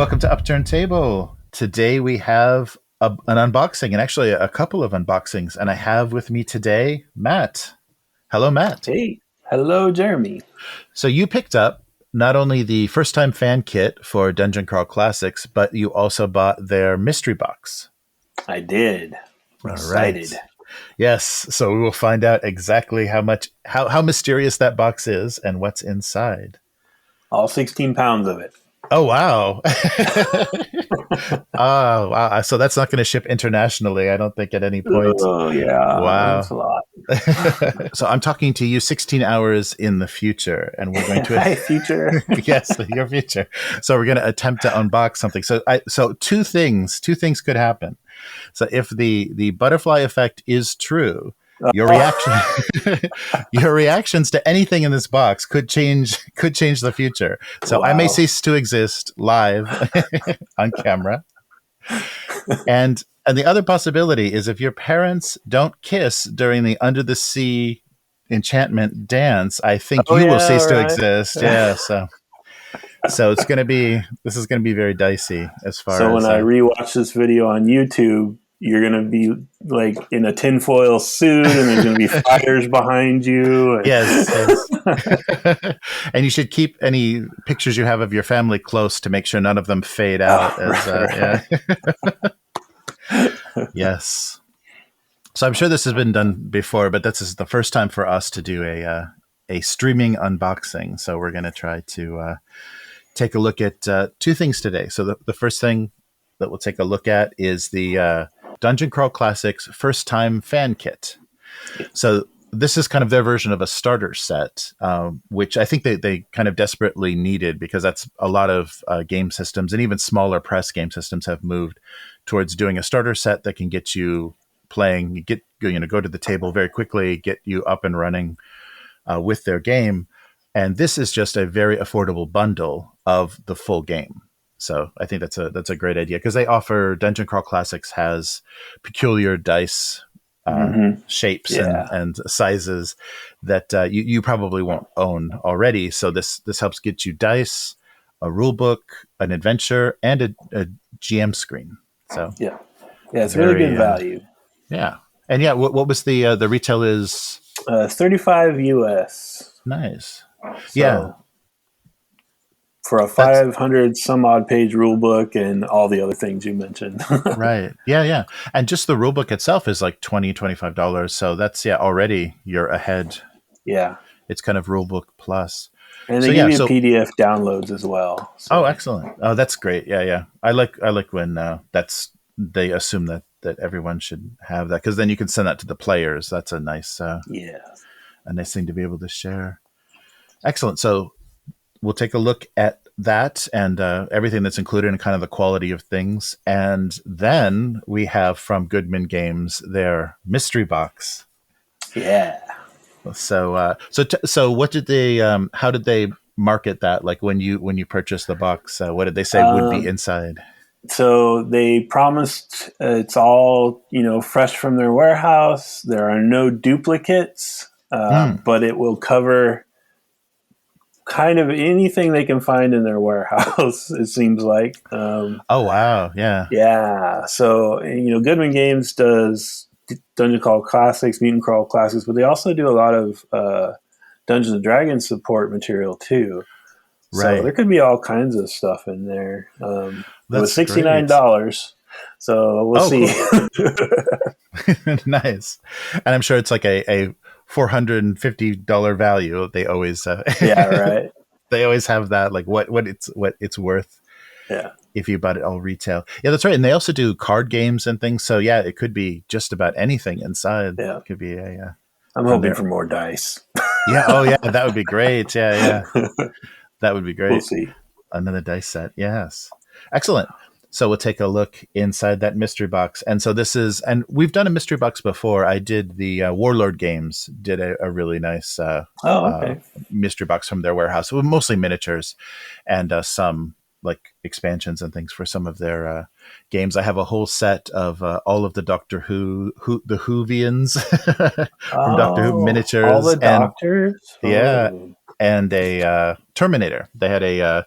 welcome to Upturned Table. Today we have an unboxing, and actually a couple of unboxings. And I have with me today Matt. Hello, Matt. Hey, hello, Jeremy. So you picked up not only the first-time fan kit for Dungeon Crawl Classics, but you also bought their mystery box. I did. Excited. Right. Yes. So we will find out exactly how mysterious that box is and what's inside. All 16 pounds of it. Oh, wow. Oh, wow. So that's not going to ship internationally, I don't think, at any point. Oh, yeah. Wow. That's a lot. So I'm talking to you 16 hours in the future, and we're going to... Hi, future. Yes, your future. So we're going to attempt to unbox something. So two things could happen. So if the butterfly effect is true, your reactions to anything in this box could change the future. So wow. I may cease to exist live on camera. And the other possibility is if your parents don't kiss during the Under the Sea enchantment dance, I think you will cease to exist. Yeah. So this is going to be very dicey as far as. So when I rewatch this video on YouTube, you're going to be like in a tinfoil suit and there's going to be fires behind you. Yes. And you should keep any pictures you have of your family close to make sure none of them fade out. Yeah. Yes. So I'm sure this has been done before, but this is the first time for us to do a streaming unboxing. So we're going to try to take a look at two things today. So the first thing that we'll take a look at is the Dungeon Crawl Classics First Time Fan Kit. So this is kind of their version of a starter set, which I think they kind of desperately needed, because that's a lot of game systems, and even smaller press game systems have moved towards doing a starter set that can get you playing, go to the table very quickly, get you up and running with their game. And this is just a very affordable bundle of the full game. So I think that's a great idea, because they offer Dungeon Crawl Classics has peculiar dice shapes and sizes that you probably won't own already. So this helps get you dice, a rule book, an adventure, and a GM screen. So yeah, it's really good value. Yeah, and what was the retail is? $35 US. Nice. So, yeah. For a 500 some odd page rule book and all the other things you mentioned. Right. Yeah. And just the rule book itself is like $25. So that's, already you're ahead. Yeah. It's kind of rule book plus. And they give you PDF downloads as well. So. Oh, excellent. Oh, that's great. Yeah. I like when they assume that everyone should have that, because then you can send that to the players. That's a nice, a nice thing to be able to share. Excellent. So we'll take a look at that and everything that's included and kind of the quality of things. And then we have from Goodman Games their mystery box. Yeah. So what did they, how did they market that? Like when you purchased the box, what did they say would be inside? So they promised it's all, fresh from their warehouse. There are no duplicates, but it will cover kind of anything they can find in their warehouse, it seems like. Oh, wow. Yeah. Yeah. So, Goodman Games does Dungeon Crawl Classics, Mutant Crawl Classics, but they also do a lot of Dungeons and Dragons support material too. Right. So there could be all kinds of stuff in there. It was $69. Great. So we'll see. Cool. Nice. And I'm sure it's like a $450 value. They always right. They always have that, like what it's worth. Yeah. If you bought it all retail. Yeah, that's right. And they also do card games and things. So yeah, it could be just about anything inside. Yeah. It could be I'm hoping for more dice. Yeah. Oh yeah, that would be great. Yeah. That would be great. We'll see. Another dice set. Yes. Excellent. So we'll take a look inside that mystery box. And so this is, and we've done a mystery box before. I did the Warlord Games, did a really nice mystery box from their warehouse. With mostly miniatures and some like expansions and things for some of their games. I have a whole set of all of the Doctor Who the Whovians from Doctor Who miniatures. All the Doctors? Yeah. And a Terminator. They had a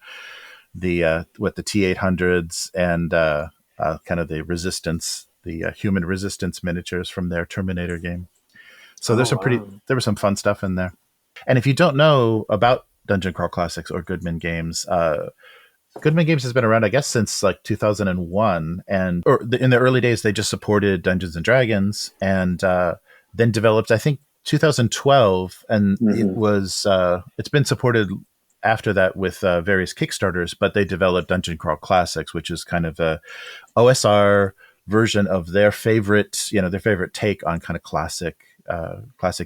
the T-800s and kind of the resistance, the human resistance miniatures from their Terminator game. So there was some fun stuff in there. And if you don't know about Dungeon Crawl Classics or Goodman Games, Goodman Games has been around, I guess, since like 2001, and in the early days they just supported Dungeons and Dragons, and then developed, I think, 2012, and it's been supported after that with various Kickstarters, but they developed Dungeon Crawl Classics, which is kind of a OSR version of their favorite take on kind of classic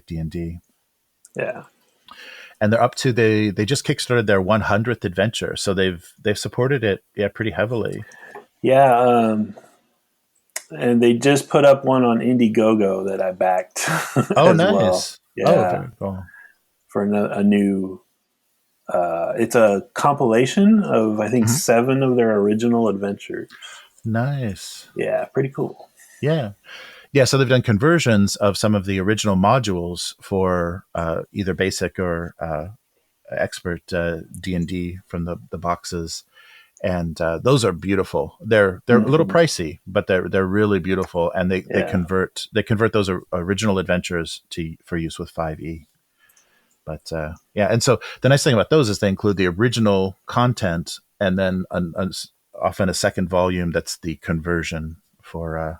D&D. Yeah. And they're up to they just kickstarted their 100th adventure, so they've supported it pretty heavily. Yeah, and they just put up one on Indiegogo that I backed. Oh, nice! Well. Yeah, very cool. For a new, it's a compilation of I think 7 of their original adventures. Nice. Yeah, pretty cool. Yeah. Yeah, so they've done conversions of some of the original modules for either basic or expert D&D from the boxes, and those are beautiful. They're a little pricey, but they're really beautiful, and they convert those original adventures for use with 5e. But and so the nice thing about those is they include the original content, and then often a second volume that's the conversion for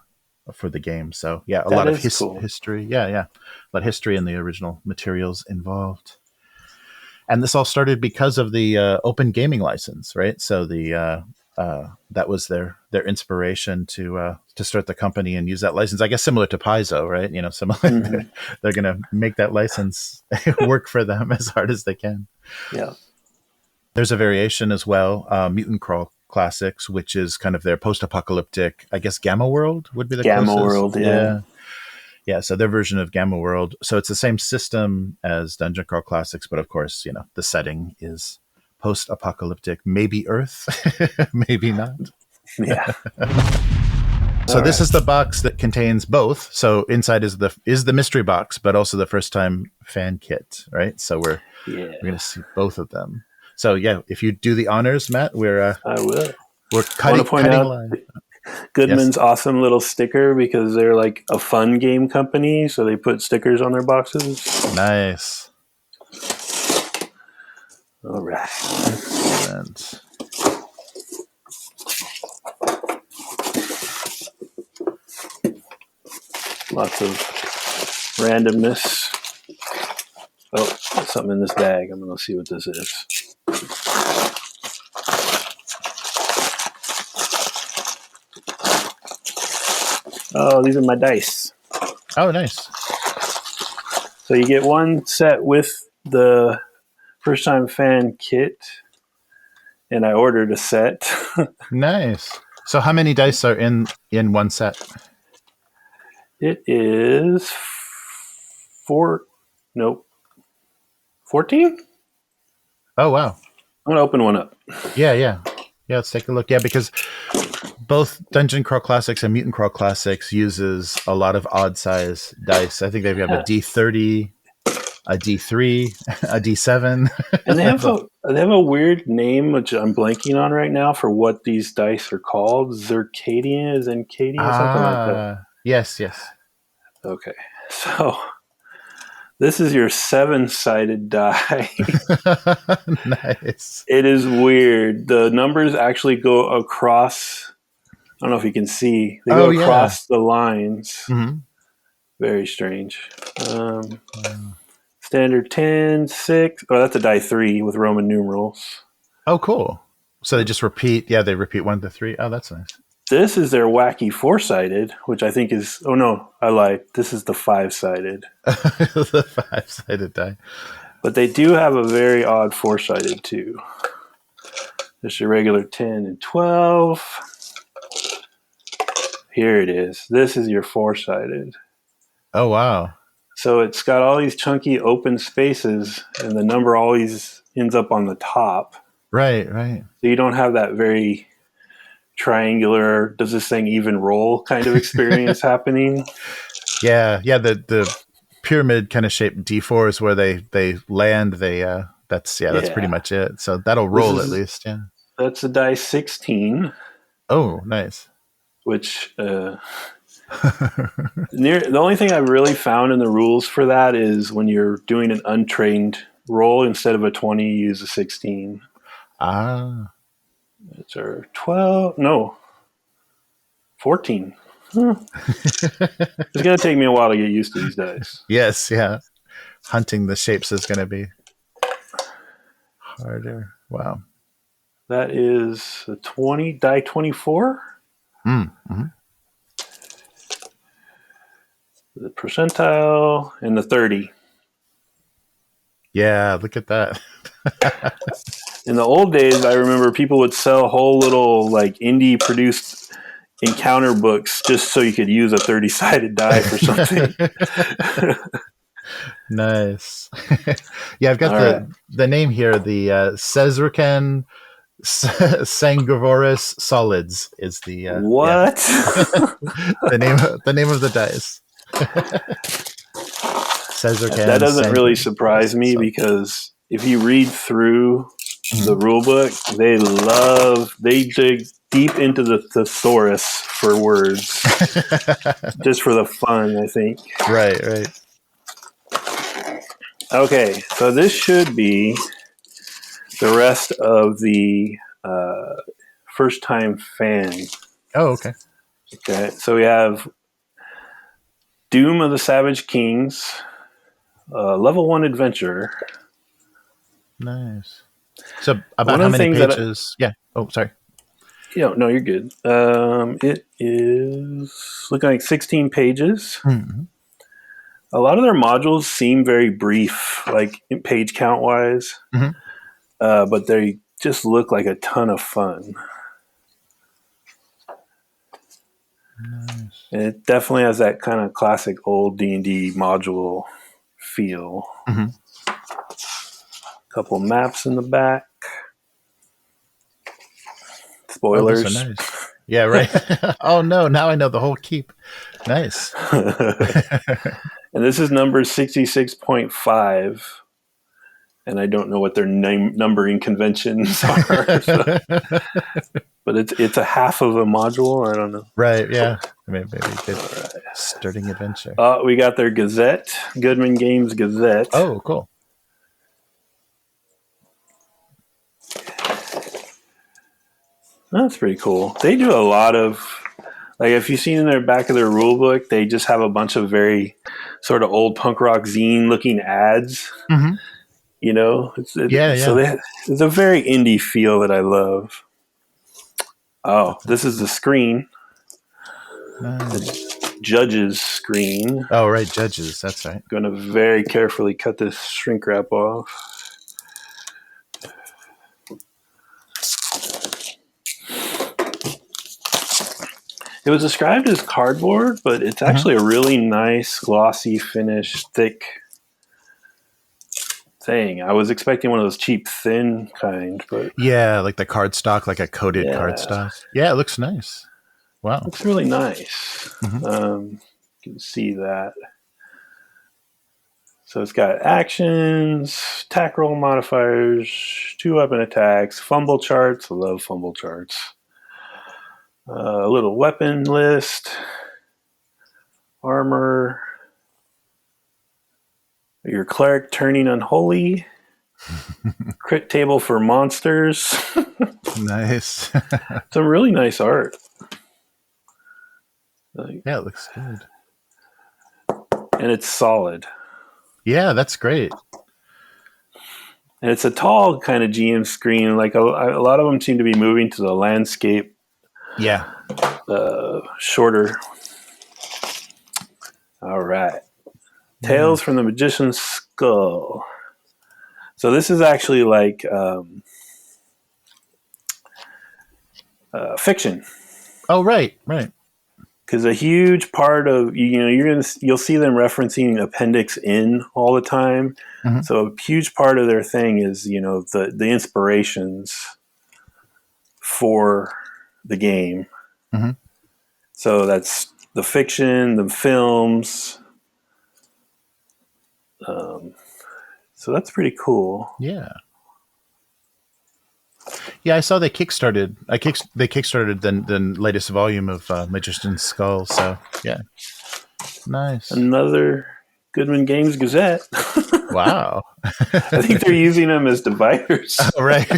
the game. So a lot of history. A lot of history in the original materials involved. And this all started because of the open gaming license, right? So that was their inspiration to start the company and use that license. I guess similar to Paizo, right? They're going to make that license work for them as hard as they can. Yeah. There's a variation as well, Mutant Crawl Classics, which is kind of their post-apocalyptic, I guess Gamma World would be the Gamma closest. World, yeah. Yeah, so their version of Gamma World. So it's the same system as Dungeon Crawl Classics, but of course, the setting is post-apocalyptic, maybe Earth, maybe not. Yeah. So this is the box that contains both. So inside is the mystery box, but also the first time fan kit, right? So we're going to see both of them. So if you do the honors, Matt, I will. We're cutting line. Goodman's awesome little sticker, because they're like a fun game company, so they put stickers on their boxes. Nice. All right. Excellent. Lots of randomness. Oh, there's something in this bag. I'm going to see what this is. Oh, these are my dice. Oh, nice. So you get one set with the first time fan kit, and I ordered a set. Nice. So how many dice are in one set? It is 14? Oh, wow. I'm going to open one up. Yeah, let's take a look. Yeah, because both Dungeon Crawl Classics and Mutant Crawl Classics uses a lot of odd size dice. I think they have a D30, a D3, a D7. And they have a weird name, which I'm blanking on right now, for what these dice are called. Zircadian, something like that. Yes. Okay, so this is your 7-sided die. Nice. It is weird. The numbers actually go across. I don't know if you can see. They go across the lines. Mm-hmm. Very strange. Standard 10, 6. Oh, that's a die 3 with Roman numerals. Oh, cool. So they just repeat. Yeah, they repeat 1 to 3. Oh, that's nice. This is their wacky 4-sided, which I think is... Oh, no, I lied. This is the 5-sided. The 5-sided die. But they do have a very odd 4-sided, too. Just your regular 10 and 12. Here it is. This is your 4-sided. Oh, wow. So it's got all these chunky open spaces, and the number always ends up on the top. Right. So you don't have that very triangular, does this thing even roll kind of experience happening. Yeah. The pyramid kind of shaped D4 is where they land. That's pretty much it. So that'll roll at least. Yeah. That's a die 16. Oh, nice. Which the only thing I've really found in the rules for that is when you're doing an untrained roll, instead of a 20, you use a 16. Ah. It's our 12. No, 14. Huh. It's going to take me a while to get used to these dice. Yes, yeah. Hunting the shapes is going to be harder. Wow. That is a 20, die 24. Mm-hmm. The percentile and the 30. Yeah, look at that. In the old days, I remember people would sell whole little like indie produced encounter books just so you could use a 30-sided die for something. Nice. Yeah, I've got All the name here. The Sezrekan Sanguivorous solids is the what? the name of the dice. Sezrekan. That doesn't really surprise me because if you read through the rule book, they dig deep into the thesaurus for words just for the fun, I think. Right. Okay, so this should be the rest of the first time fan. Oh, okay. Okay, so we have Doom of the Savage Kings, level 1 adventure. Nice. So about how many pages? Yeah. Oh, sorry. No, you're good. It is looking like 16 pages. Mm-hmm. A lot of their modules seem very brief, like page count wise, but they just look like a ton of fun. Nice. And it definitely has that kind of classic old D&D module feel. Mm-hmm. Couple maps in the back. Spoilers. Oh, those are nice. Yeah, right. Oh no, now I know the whole keep. Nice. And this is number 66.5. And I don't know what their numbering conventions are. So. But it's a half of a module. I don't know. Right, yeah. Maybe a good starting adventure. We got their Gazette, Goodman Games Gazette. Oh, cool. That's pretty cool. They do a lot of, like, if you've seen in their back of their rule book, they just have a bunch of very sort of old punk rock zine looking ads. Mm-hmm. You know, Yeah. So it's a very indie feel that I love. Oh, this is the screen. Nice. The Judge's screen. Oh, right, Judges. That's right. I'm going to very carefully cut this shrink wrap off. It was described as cardboard, but it's actually a really nice, glossy finish, thick thing. I was expecting one of those cheap, thin kind, but yeah, like the cardstock, like a coated cardstock. Yeah, it looks nice. Wow, looks really nice. You can see that. So it's got actions, attack roll modifiers, 2 weapon attacks, fumble charts. I love fumble charts. A little weapon list, armor, your cleric turning unholy, crit table for monsters. Nice. Some really nice art. Yeah, it looks good. And it's solid. Yeah, that's great. And it's a tall kind of GM screen. Like a lot of them seem to be moving to the landscape. Yeah. Shorter. All right. Tales from the Magician's Skull. So this is actually like fiction. Oh, right. Because a huge part of you'll see them referencing Appendix N all the time. Mm-hmm. So a huge part of their thing is the inspirations for the game. Mm-hmm. So that's the fiction, the films. So that's pretty cool. Yeah. Yeah, I saw they kickstarted. They kickstarted the latest volume of Magician's Skull. So yeah, nice. Another Goodman Games Gazette. Wow. I think they're using them as dividers. Oh, right.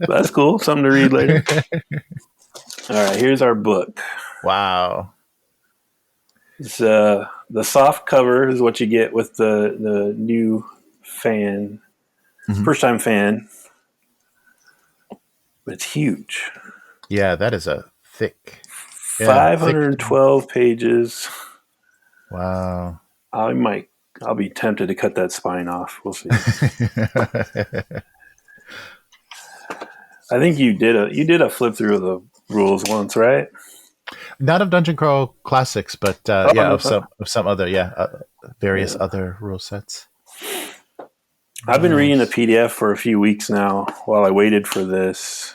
That's cool. Something to read later. All right, here's our book. Wow. It's, the soft cover is what you get with the new fan, first time fan. But it's huge. Yeah, that is a thick. 512 pages. Wow. I'll be tempted to cut that spine off. We'll see. I think you did a flip through of the rules once, right? Not of Dungeon Crawl Classics, but of some other various other rule sets. I've been reading the PDF for a few weeks now while I waited for this,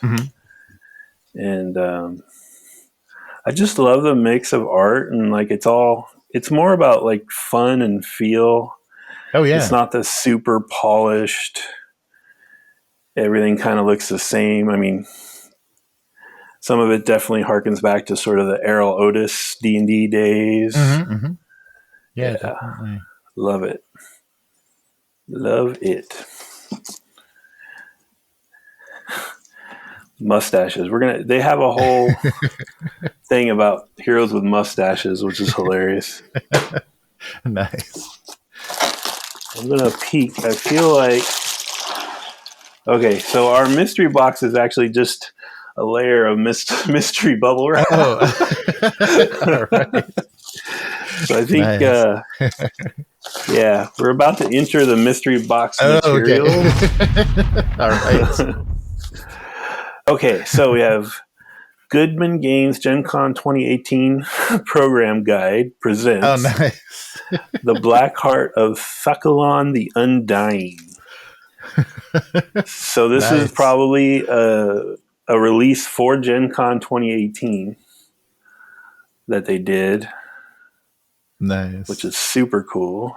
and I just love the mix of art and like it's more about like fun and feel. Oh yeah, it's not the super polished. Everything kind of looks the same. I mean, some of it definitely harkens back to sort of the Errol Otis D&D days. Yeah, definitely. Love it. Love it. Mustaches. They have a whole thing about heroes with mustaches, which is hilarious. Nice. I'm going to peek. I feel like... Okay, so our mystery box is actually just a layer of mystery bubble wrap. Oh. All right. So I think, nice. we're about to enter the mystery box material. Okay. All right. Okay, so we have Goodman Games Gen Con 2018 Program Guide presents nice. The Black Heart of Thakalon the Undying. So this is probably a release for Gen Con 2018 that they did. Nice. Which is super cool.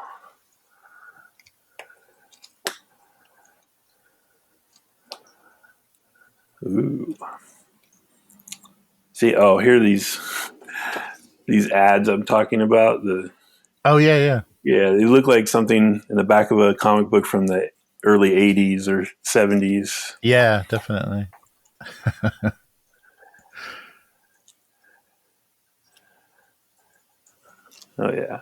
Ooh. See, here are these ads I'm talking about. Yeah, they look like something in the back of a comic book from the early 80s or 70s. Yeah, definitely. Oh yeah,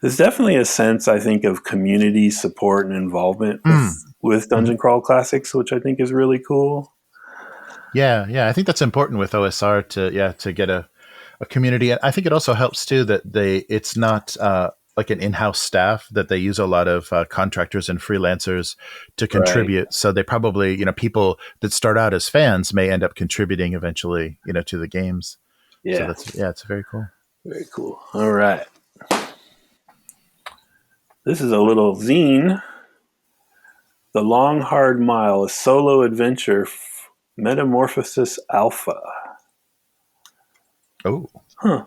there's definitely a sense, I think, of community support and involvement with Dungeon Crawl Classics, which I think is really cool. Yeah, I think that's important with OSR to get a community. And I think it also helps too that it's not like an in-house staff, that they use a lot of contractors and freelancers to contribute. Right. So they probably, people that start out as fans may end up contributing eventually, to the games. Yeah. So it's very cool. Very cool. All right. This is a little zine. The Long Hard Mile, a solo adventure, Metamorphosis Alpha. Oh. Huh.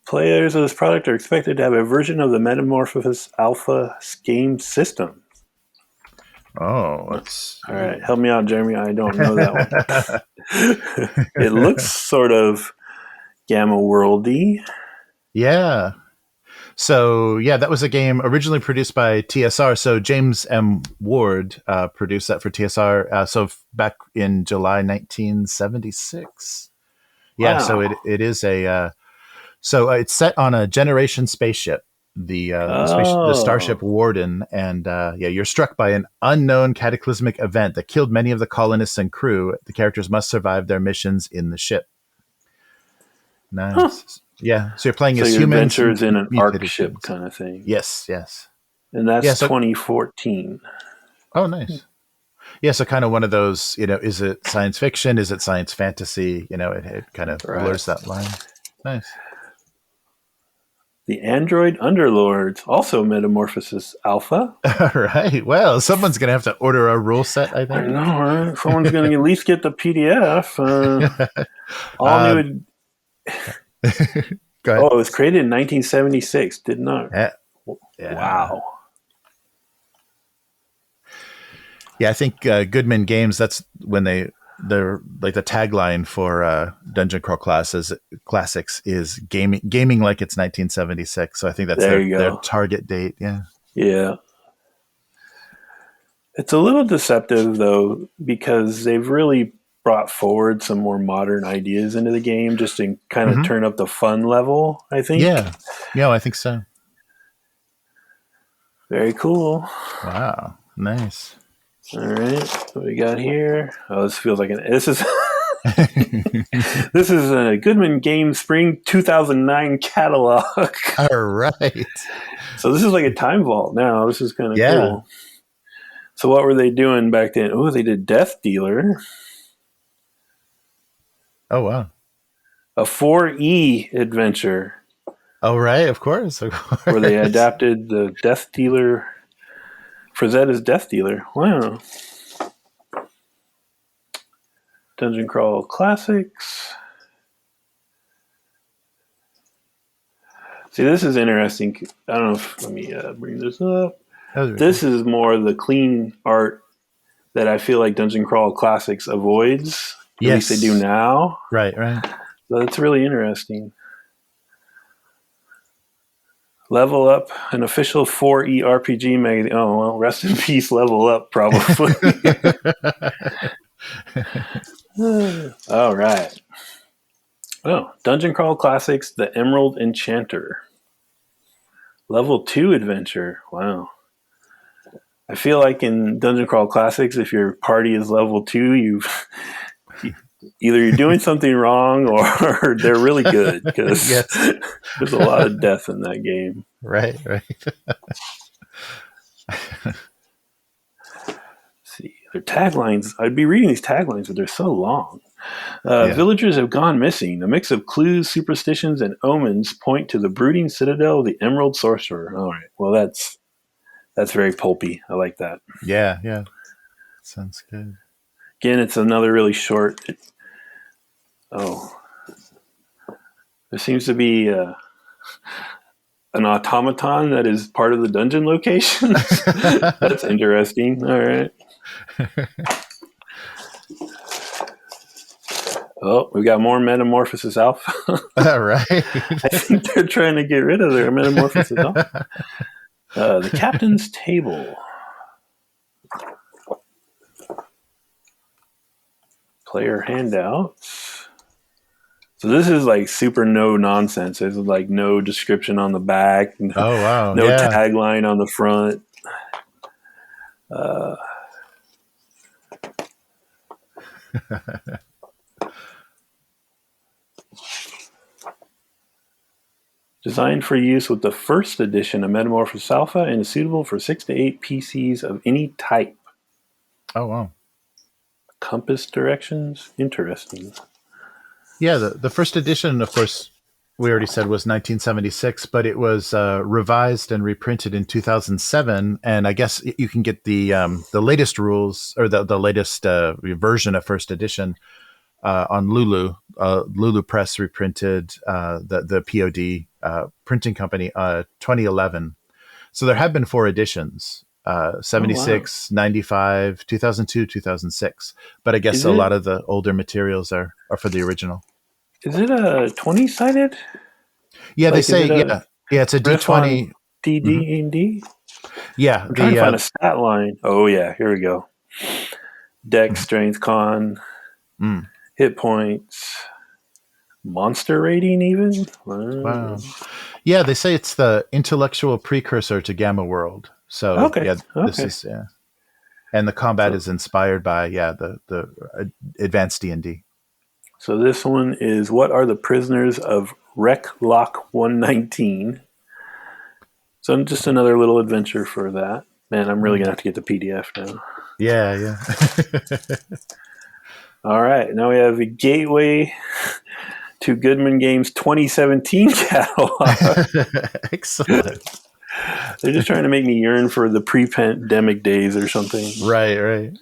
Players of this product are expected to have a version of the Metamorphosis Alpha game system. Oh, all right. Help me out, Jeremy. I don't know that one. It looks sort of Gamma Worldy. Yeah. So, that was a game originally produced by TSR. So James M. Ward produced that for TSR. So back in July 1976. Yeah, wow. So it is it's set on a Generation spaceship, the Starship Warden, and you're struck by an unknown cataclysmic event that killed many of the colonists and crew. The characters must survive their missions in the ship. Nice. Huh. Yeah, so you're playing as humans. So your adventures in an Ark ship kind of thing. Yes. And that's 2014. Oh, nice. Yeah, so kind of one of those, is it science fiction? Is it science fantasy? It kind of blurs that line. Nice. The Android Underlords, also Metamorphosis Alpha. All right. Well, someone's going to have to order a rule set, I think. I know, right? Someone's going to at least get the PDF. All new... Go ahead. Oh, it was created in 1976. Did not. Yeah. Wow. Yeah, I think Goodman Games. That's when they're like the tagline for Dungeon Crawl Classics is gaming like it's 1976. So I think that's There you their go. target date. Yeah. Yeah. It's a little deceptive though, because they've really brought forward some more modern ideas into the game just to kind of turn up the fun level, I think. Yeah. Yeah, I think so. Very cool. Wow. Nice. All right. What we got here? Oh, this feels like this is this is a Goodman Games Spring 2009 catalog. All right. So this is like a time vault now. This is kind of Yeah. cool. So what were they doing back then? Oh, they did Death Dealer. Oh, wow. A 4E adventure. Oh, right. Of course. Where they adapted the Death Dealer. Frazetta's Death Dealer. Wow. Dungeon Crawl Classics. See, this is interesting. I don't know if, let me bring this up. This is more the clean art that I feel like Dungeon Crawl Classics avoids. At least they do now. Right, right. So that's really interesting. Level Up, an official 4E RPG magazine. Oh, well, rest in peace, Level Up, probably. All right. Oh, Dungeon Crawl Classics, The Emerald Enchanter. Level 2 adventure. Wow. I feel like in Dungeon Crawl Classics, if your party is level 2, either you're doing something wrong or they're really good, because there's a lot of death in that game. Right, right. See, their taglines. I'd be reading these taglines, but they're so long. Villagers have gone missing. A mix of clues, superstitions, and omens point to the brooding citadel of the Emerald Sorcerer. All right. Well, that's very pulpy. I like that. Yeah, yeah. Sounds good. Again, it's another really short. There seems to be an automaton that is part of the dungeon location. That's interesting. All right. Oh, we got more Metamorphosis Alpha. All right. I think they're trying to get rid of their Metamorphosis Alpha. The Captain's Table. Player handouts. So this is like super no nonsense. There's like no description on the back. Oh, wow. No tagline on the front. Designed for use with the first edition of Metamorphosis Alpha and is suitable for 6 to 8 PCs of any type. Oh, wow. Compass directions? Interesting. Yeah, the first edition, of course, we already said was 1976, but it was revised and reprinted in 2007. And I guess you can get the latest rules, or the latest version of first edition on Lulu. Lulu Press reprinted the POD printing company 2011. So there have been 4 editions. 76, 95, 2002, 2006. But I guess a lot of the older materials are for the original. Is it a 20-sided? Yeah, like, they say, it's a D20. D&D? Yeah. I'm trying to find a stat line. Oh, yeah, here we go. Dex, strength, con, hit points, monster rating even? Wow. Yeah, they say it's the intellectual precursor to Gamma World. So, this is, and the combat is inspired by, the advanced D&D. So this one is, what are the prisoners of Wrecklock 119? So just another little adventure for that. Man, I'm really going to have to get the PDF now. Yeah. All right. Now we have a gateway to Goodman Games 2017 catalog. Excellent. They're just trying to make me yearn for the pre-pandemic days or something. Right.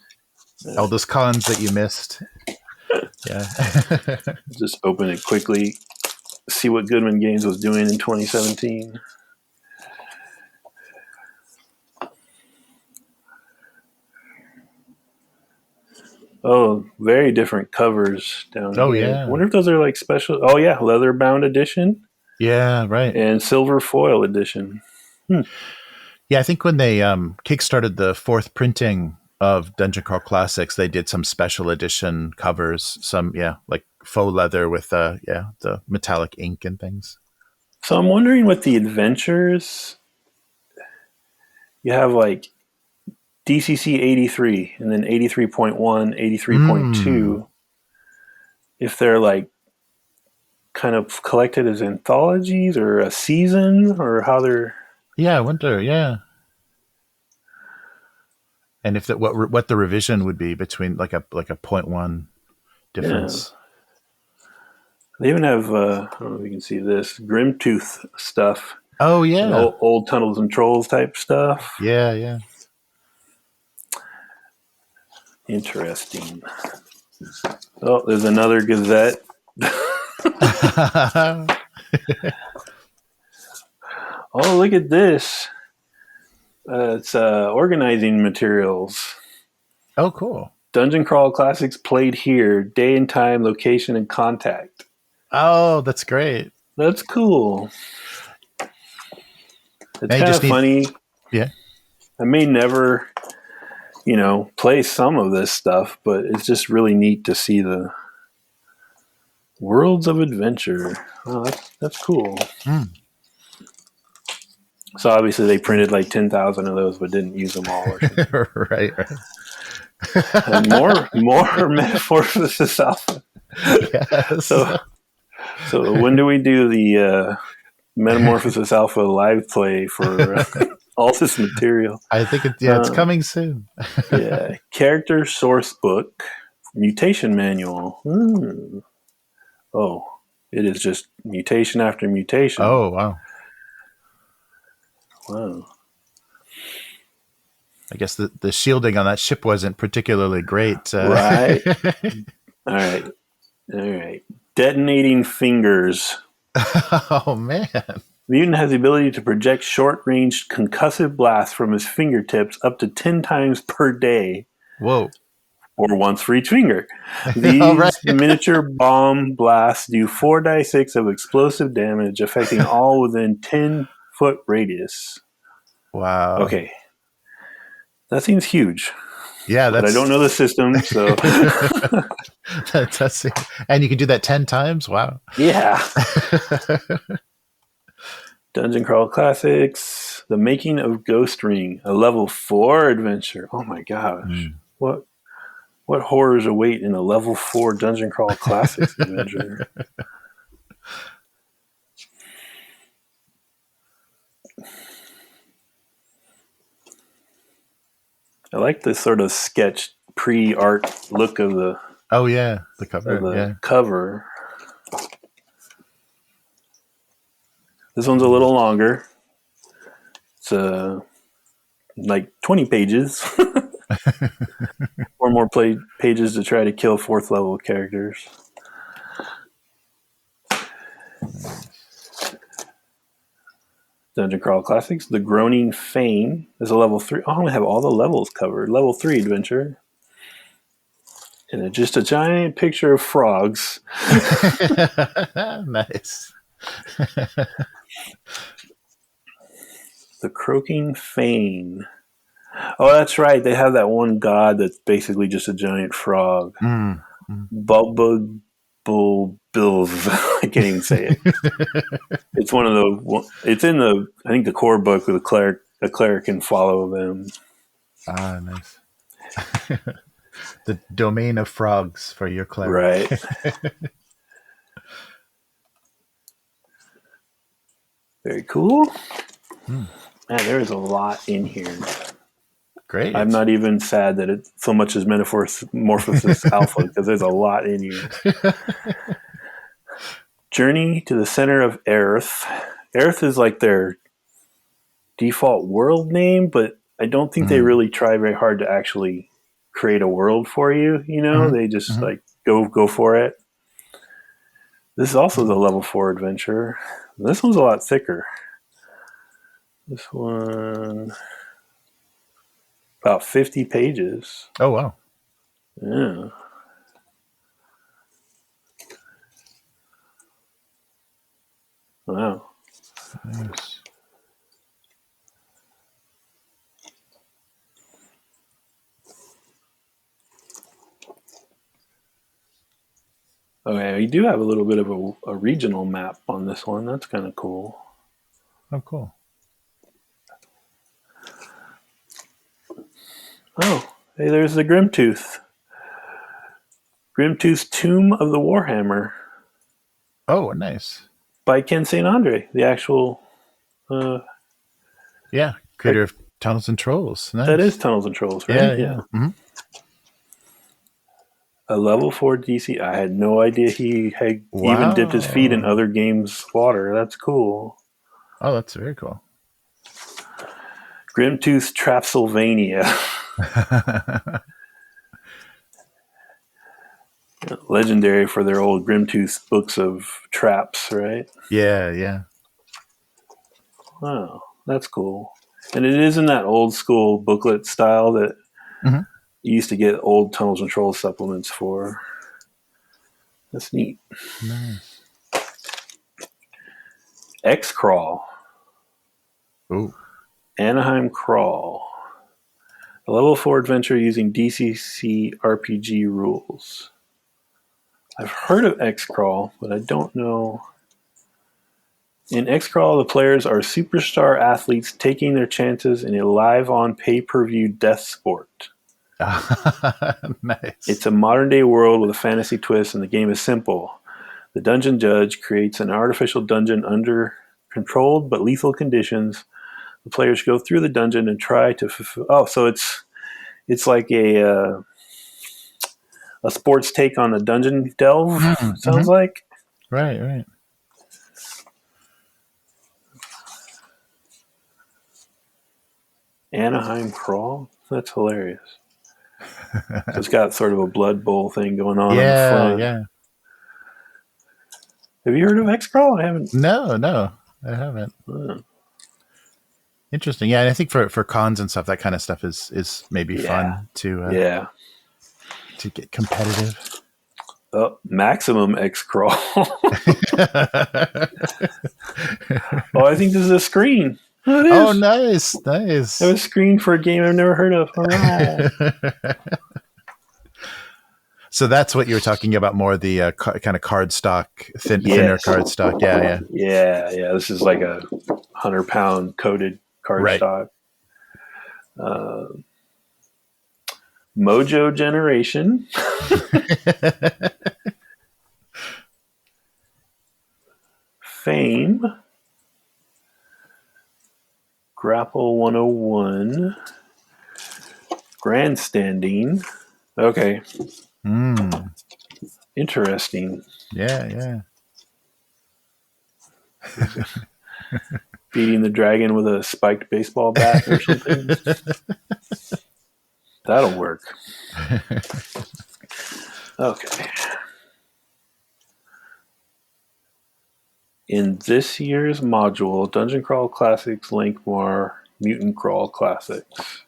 All those cons that you missed. Yeah. Just open it quickly, see what Goodman Games was doing in 2017. Oh, very different covers down Oh here. I yeah, wonder if those are like special. Oh yeah, leather bound edition yeah, right. and silver foil edition. Hmm. Yeah, I think when they kickstarted the fourth printing of Dungeon Crawl Classics, they did some special edition covers. Some like faux leather with the metallic ink and things. So I'm wondering with the adventures, you have like DCC 83 and then 83.1, 83.2. If they're like kind of collected as anthologies or a season or how they're. Yeah, I wonder. Yeah, and if that what the revision would be between like a 0.1 Yeah. difference. They even have, I don't know if you can see this, Grimtooth stuff. Oh And yeah, old Tunnels and Trolls type stuff. yeah. Interesting. Oh, there's another Gazette. Oh, look at this. It's organizing materials. Oh, cool. Dungeon Crawl Classics played here. Day and time, location, and contact. Oh, that's great. That's cool. It's And you kind just of funny. Yeah. I may never, play some of this stuff, but it's just really neat to see the worlds of adventure. Oh, that's cool. Mm. So obviously they printed like 10,000 of those, but didn't use them all. Or something. right. And more Metamorphosis Alpha. Yes. So when do we do the Metamorphosis Alpha live play for all this material? I think it's coming soon. Yeah, character source book, mutation manual. Oh, it is just mutation after mutation. Oh, wow. Wow. I guess the shielding on that ship wasn't particularly great. Right. All right. Detonating fingers. Oh, man. Mutant has the ability to project short-range concussive blasts from his fingertips up to 10 times per day. Whoa. Or once for each finger. These miniature bomb blasts do 4d6 of explosive damage, affecting all within 10-foot radius. Wow. Okay. That seems huge. Yeah, but I don't know the system, so. And you can do that 10 times? Wow. Yeah. Dungeon Crawl Classics, The Making of Ghost Ring, a level 4 adventure. Oh my gosh. What horrors await in a level 4 Dungeon Crawl Classics adventure? I like this sort of sketch pre-art look of the. Oh yeah, the cover. Cover. This one's a little longer. It's like 20 pages. 4 more pages to try to kill 4th level characters. Dungeon Crawl Classics, The Groaning Fane is a level 3. Oh, I'm going to have all the levels covered. Level 3 adventure. And it's just a giant picture of frogs. Nice. The Croaking Fane. Oh, that's right. They have that one god that's basically just a giant frog. Bubbug Bills. I can't even say it. It's one of the. It's in the. I think the core book where a cleric can follow them. Ah, nice. The domain of frogs for your cleric. Right. Very cool. Man, there is a lot in here. Great. I'm not even sad that it's so much as Metamorphosis Alpha because there's a lot in here. Journey to the Center of Earth. Earth is like their default world name, but I don't think they really try very hard to actually create a world for you. They just like go for it. This is also the level 4 adventure. This one's a lot thicker. This one about 50 pages. Oh wow. Yeah. Wow. Nice. Okay, you do have a little bit of a regional map on this one. That's kind of cool. Oh, cool. Oh, hey, there's the Grimtooth. Grimtooth's Tomb of the Warhammer Oh, nice. by Ken St. Andre, the actual. Yeah, creator of Tunnels and Trolls. Nice. That is Tunnels and Trolls, right? Yeah, yeah. Mm-hmm. A level 4 DC. I had no idea he had even dipped his feet in other games' water. That's cool. Oh, that's very cool. Grimtooth Trapsylvania. Legendary for their old Grimtooth books of traps, right? Yeah, yeah. Wow, that's cool. And it is in that old school booklet style that Mm-hmm. you used to get old Tunnels and Trolls supplements for. That's neat. Nice. Xcrawl. Ooh. Anaheim Crawl. A level 4 adventure using DCC RPG rules. I've heard of Xcrawl, but I don't know. In Xcrawl, the players are superstar athletes taking their chances in a live-on pay-per-view death sport. Nice. It's a modern-day world with a fantasy twist, and the game is simple. The dungeon judge creates an artificial dungeon under controlled but lethal conditions. The players go through the dungeon and try to fulfill. Oh, so it's like a sports take on a dungeon delve. Mm-hmm. Sounds like. Right, right. Anaheim Crawl. That's hilarious. So it's got sort of a Blood Bowl thing going on the front. Yeah. Have you heard of Xcrawl? I haven't. No, I haven't. Interesting. Yeah, and I think for cons and stuff, that kind of stuff is maybe fun to to get competitive. Oh, Maximum Xcrawl. Oh, I think this is a screen. Oh, nice. Nice. It was a screen for a game I've never heard of. All right. So that's what you were talking about, more the kind of cardstock, thinner cardstock. Yeah. This is like a 100-pound coated cardstock. Right. Mojo Generation. Fame. Grapple 101. Grandstanding. Okay. Interesting. Yeah. Beating the dragon with a spiked baseball bat or something. That'll work. Okay. In this year's module, Dungeon Crawl Classics link more Mutant Crawl Classics.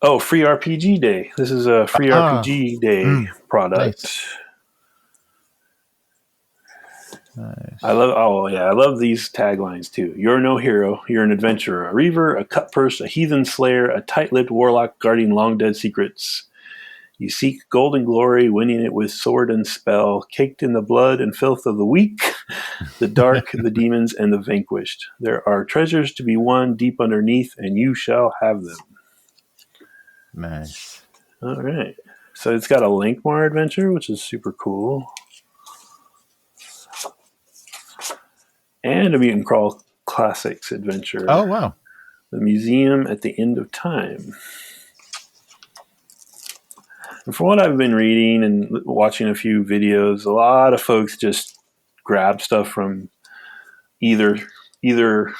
Oh, free RPG day. This is a free RPG day product. Nice. I love these taglines too. You're no hero, you're an adventurer, a reaver, a cutpurse, a heathen slayer, a tight-lipped warlock guarding long-dead secrets. You seek golden glory, winning it with sword and spell, caked in the blood and filth of the weak, the dark, the demons, and the vanquished. There are treasures to be won deep underneath, and you shall have them. Nice. All right. So it's got a Linkmore adventure, which is super cool. And a Mutant Crawl Classics adventure. Oh, wow. The Museum at the End of Time. And from what I've been reading and watching a few videos, a lot of folks just grab stuff from either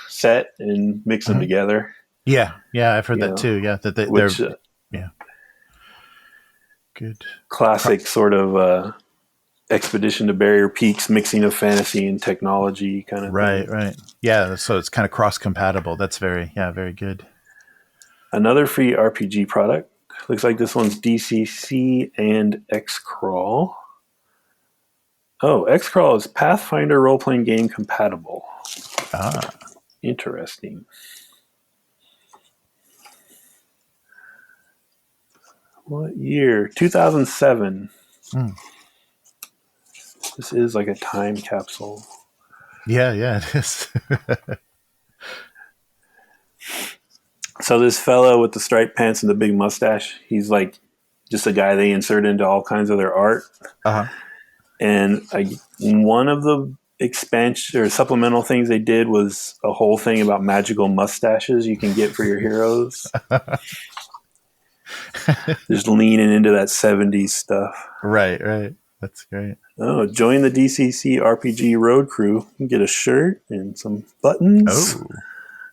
set and mix them together. Yeah, I've heard that too. Yeah, they're good. Classic sort of Expedition to Barrier Peaks, mixing of fantasy and technology kind of thing. Right. Yeah, so it's kind of cross-compatible. That's very good. Another free RPG product. Looks like this one's DCC and Xcrawl. Oh, Xcrawl is Pathfinder role-playing game compatible. Ah. Interesting. What year? 2007. This is like a time capsule. Yeah, it is. So this fellow with the striped pants and the big mustache, he's like just a guy they insert into all kinds of their art. Uh-huh. And one of the expansion or supplemental things they did was a whole thing about magical mustaches you can get for your heroes. Just leaning into that 70s stuff. Right. That's great. Oh, join the DCC RPG road crew. You can get a shirt and some buttons.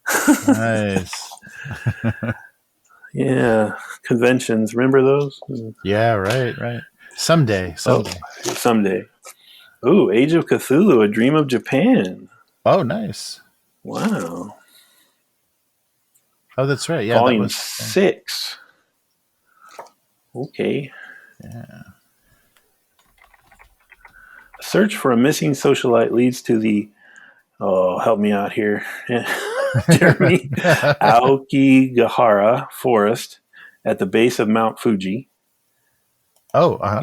Oh, nice. Yeah, conventions. Remember those? Yeah, right. Someday. Someday. Ooh, Age of Cthulhu, A Dream of Japan. Oh, nice. Wow. Oh, that's right. Yeah, Volume 6. Okay. Yeah. A search for a missing socialite leads to the, help me out here, Jeremy, Aokigahara Forest at the base of Mount Fuji. Oh, uh-huh.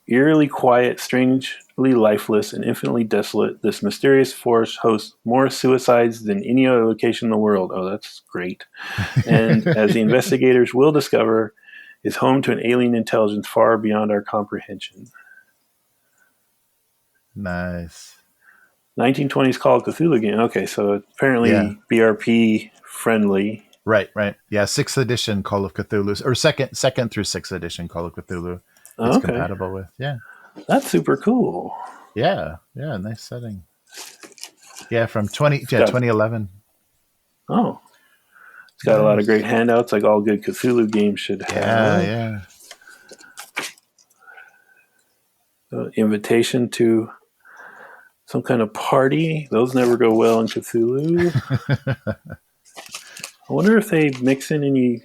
Eerily quiet, strangely lifeless, and infinitely desolate, this mysterious forest hosts more suicides than any other location in the world. Oh, that's great. And as the investigators will discover, is home to an alien intelligence far beyond our comprehension. Nice. 1920s Call of Cthulhu game. Okay, so apparently BRP friendly. Right. Yeah, 6th edition Call of Cthulhu, or second through 6th edition Call of Cthulhu is compatible with. Yeah. That's super cool. Yeah, nice setting. Yeah, from 2011. Oh. It's got a lot of great handouts like all good Cthulhu games should have. Yeah. Invitation to some kind of party. Those never go well in Cthulhu. I wonder if they mix in any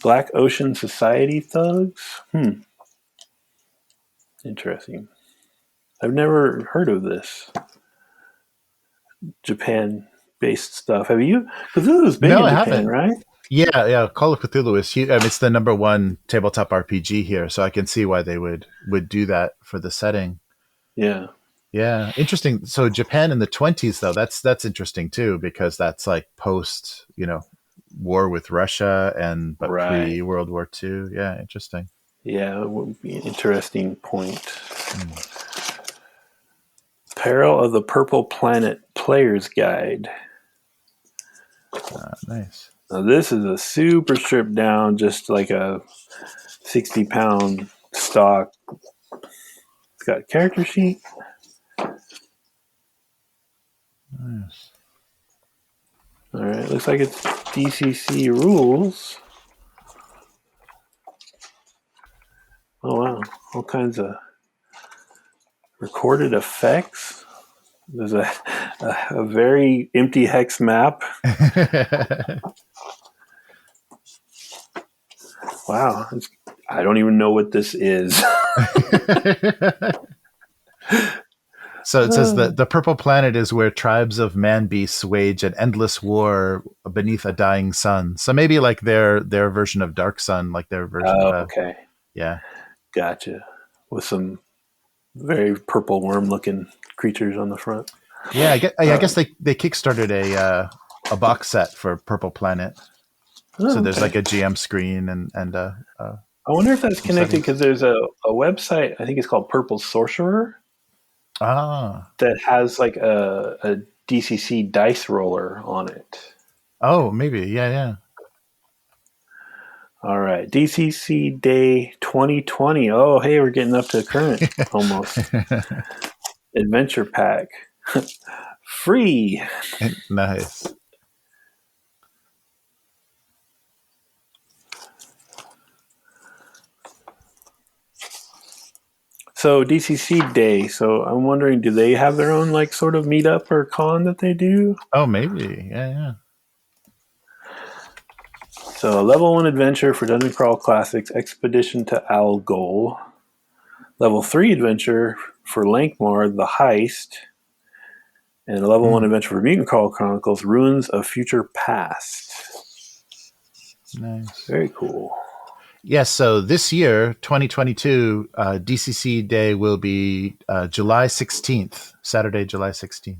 Black Ocean Society thugs. Interesting. I've never heard of this Japan-based stuff. Have you? Cthulhu's big in Japan, haven't. Right? Yeah. Call of Cthulhu is huge. I mean, it's the number one tabletop RPG here, so I can see why they would do that for the setting. Yeah. Interesting. So Japan in the 20s, though, that's interesting too, because that's like post, war with Russia but pre World War II. Yeah, interesting. Yeah, it would be an interesting point. Peril of the Purple Planet Player's Guide. Nice. Now this is a super stripped down, just like a 60-pound stock. It's got a character sheet. Nice. All right, looks like it's DCC rules. Oh wow, all kinds of recorded effects. There's a very empty hex map. Wow, I don't even know what this is. So it says that the Purple Planet is where tribes of man-beasts wage an endless war beneath a dying sun. So maybe like their version of Dark Sun, like their version of okay. Yeah. Gotcha. With some very purple worm-looking creatures on the front. Yeah, I guess they kickstarted a box set for Purple Planet. So there's like a GM screen and I wonder if that's connected because there's a website, I think it's called Purple Sorcerer. That has like a DCC dice roller on it. Oh, maybe. Yeah. All right. DCC Day 2020. Oh, hey, we're getting up to current almost. Adventure Pack. Free. Nice. So DCC Day. So I'm wondering, do they have their own like sort of meetup or con that they do? Oh, maybe. Yeah. So level 1 adventure for Dungeon Crawl Classics, Expedition to Algol. Level 3 adventure for Lankmar, The Heist. And a level 1 adventure for Mutant Crawl Chronicles, Ruins of Future Past. Nice. Very cool. Yes, so this year, 2022, DCC Day will be July 16th, Saturday, July 16th.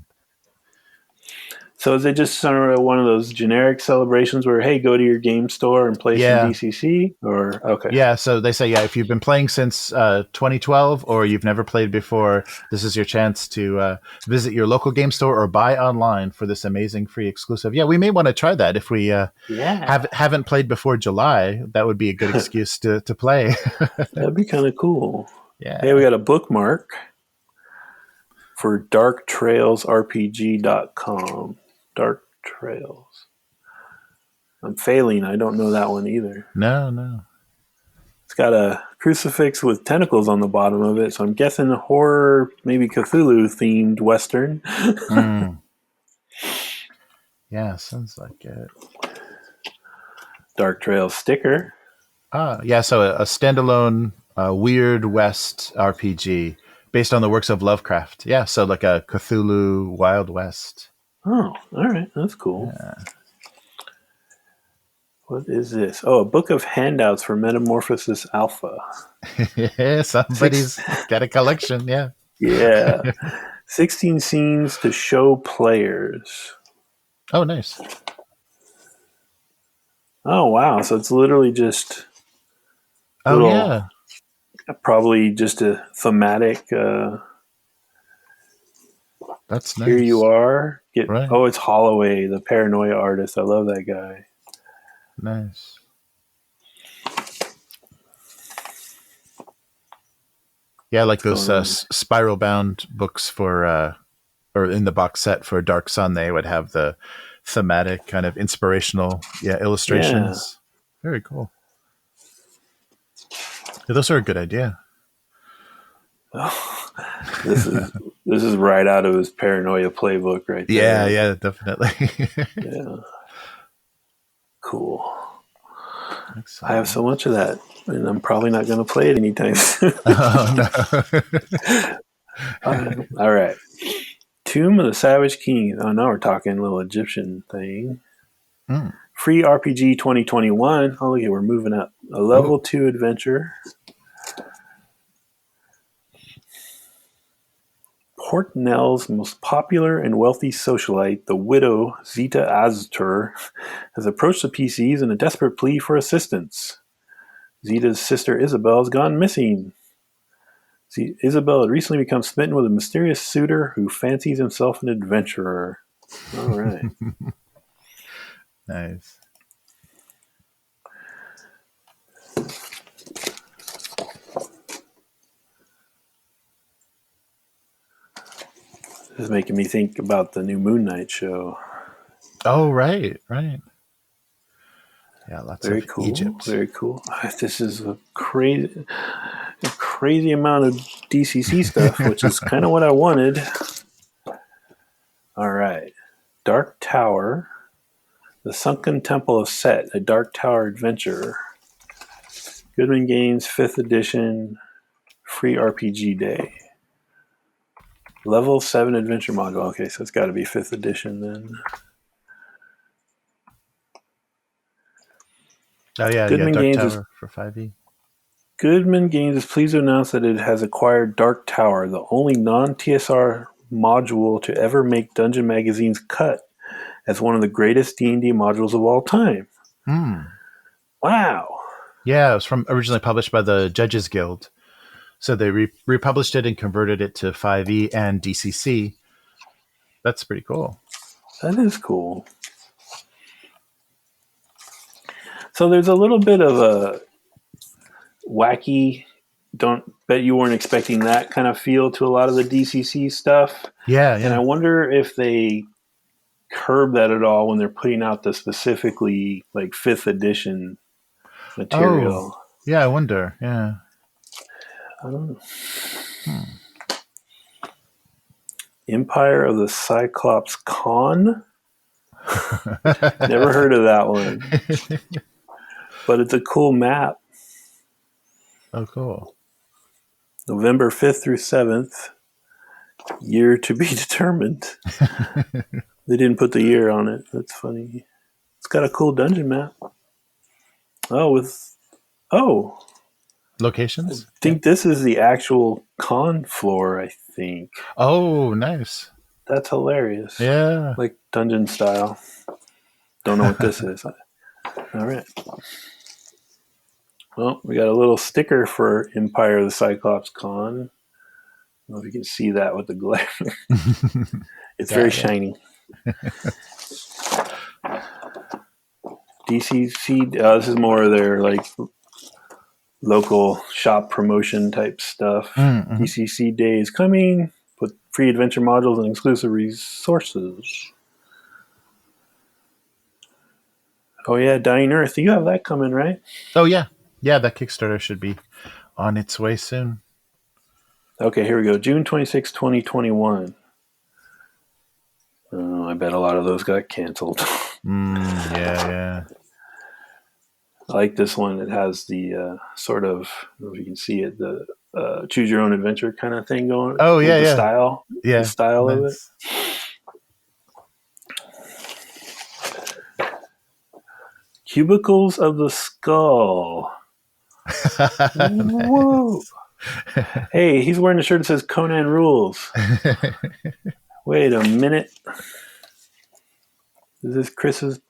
So is it just sort of one of those generic celebrations where, hey, go to your game store and play some DCC? Or okay. Yeah, so they say, if you've been playing since 2012 or you've never played before, this is your chance to visit your local game store or buy online for this amazing free exclusive. Yeah, we may want to try that if we haven't played before July. That would be a good excuse to play. That'd be kind of cool. Yeah. Hey, we got a bookmark for darktrailsrpg.com. Dark Trails. I'm failing. I don't know that one either. No. It's got a crucifix with tentacles on the bottom of it, so I'm guessing a horror, maybe Cthulhu themed Western. Yeah, sounds like it. Dark Trails sticker. Yeah, so a standalone Weird West RPG based on the works of Lovecraft. Yeah, so like a Cthulhu Wild West. Oh, all right. That's cool. Yeah. What is this? Oh, a book of handouts for Metamorphosis Alpha. Yeah, somebody's got a collection, yeah. Yeah. 16 scenes to show players. Oh, nice. Oh, wow. So it's literally just... Probably just a thematic... That's nice. Here you are. Right. Oh, it's Holloway, the paranoia artist. I love that guy. Nice. Yeah, like those spiral bound books for, or in the box set for Dark Sun, they would have the thematic kind of inspirational illustrations. Yeah. Very cool. Yeah, those are a good idea. Oh, this is right out of his paranoia playbook right there. Yeah, definitely. Yeah. Cool. Excellent. I have so much of that, and I'm probably not going to play it anytime soon. Oh, no. All right. Tomb of the Savage King. Oh, now we're talking a little Egyptian thing. Free RPG 2021. Oh, look, we're moving up. A level 2 adventure. Portnell's most popular and wealthy socialite, the widow Zita Aztur, has approached the PCs in a desperate plea for assistance. Zita's sister Isabel has gone missing. Isabel had recently become smitten with a mysterious suitor who fancies himself an adventurer. All right. Nice. This is making me think about the new Moon Knight show. Oh, right. Yeah, lots Very of cool. Egypt. Very cool. This is a crazy amount of DCC stuff, which is kind of what I wanted. All right. Dark Tower. The Sunken Temple of Set, a Dark Tower adventure. Goodman Games, 5th edition, free RPG day. Level 7 adventure module. Okay, so it's got to be 5th edition then. Oh, yeah, Goodman Dark Games Tower for 5e. Goodman Games is pleased to announce that it has acquired Dark Tower, the only non-TSR module to ever make Dungeon Magazine's cut as one of the greatest D&D modules of all time. Wow. Yeah, it was originally published by the Judges Guild. So they republished it and converted it to 5e and DCC. That's pretty cool. That is cool. So there's a little bit of a wacky, don't bet you weren't expecting that kind of feel to a lot of the DCC stuff. Yeah. And I wonder if they curb that at all when they're putting out the specifically like 5th edition material. Oh, yeah, I wonder. Yeah. I don't know. Empire of the Cyclops Con. Never heard of that one. But it's a cool map. Oh, cool. November 5th through 7th. Year to be determined. They didn't put the year on it. That's funny. It's got a cool dungeon map. Locations? I think this is the actual con floor, I think. Oh, nice. That's hilarious. Yeah. Like dungeon style. Don't know what this is. All right. Well, we got a little sticker for Empire of the Cyclops Con. I don't know if you can see that with the glare. It's very shiny. DCC, this is more of their like local shop promotion type stuff. Mm-hmm. DCC Day is coming with free adventure modules and exclusive resources. Oh yeah, Dying Earth. You have that coming, right? Oh yeah. Yeah, that Kickstarter should be on its way soon. Okay, here we go. June 26, 2021. Oh, I bet a lot of those got canceled. Yeah. I like this one. It has the sort of, I don't know if you can see it, the choose your own adventure kind of thing going. Oh yeah, the style, the style of it. Cubicles of the Skull. Whoa! Hey, he's wearing a shirt that says Conan Rules. Wait a minute. Is this Chris's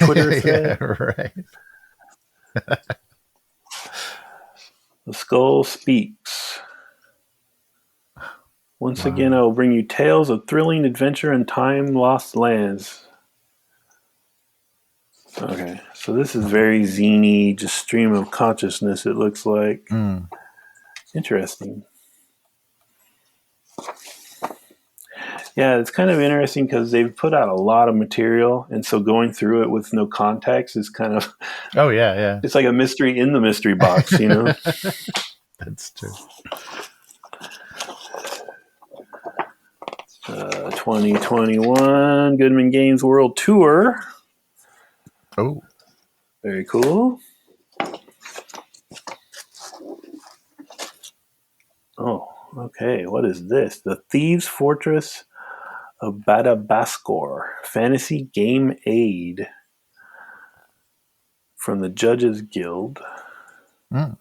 Twitter thread? Yeah, right. The Skull Speaks. Once again, I will bring you tales of thrilling adventure and time-lost lands. Okay, so this is very zany, just stream of consciousness, it looks like. Interesting. Yeah, it's kind of interesting because they've put out a lot of material, and so going through it with no context is kind of... Oh, yeah. It's like a mystery in the mystery box, you know? That's true. 2021 Goodman Games World Tour. Oh. Very cool. Oh, okay. What is this? The Thieves' Fortress of Badabaskor. Fantasy Game Aid. From the Judges Guild. Now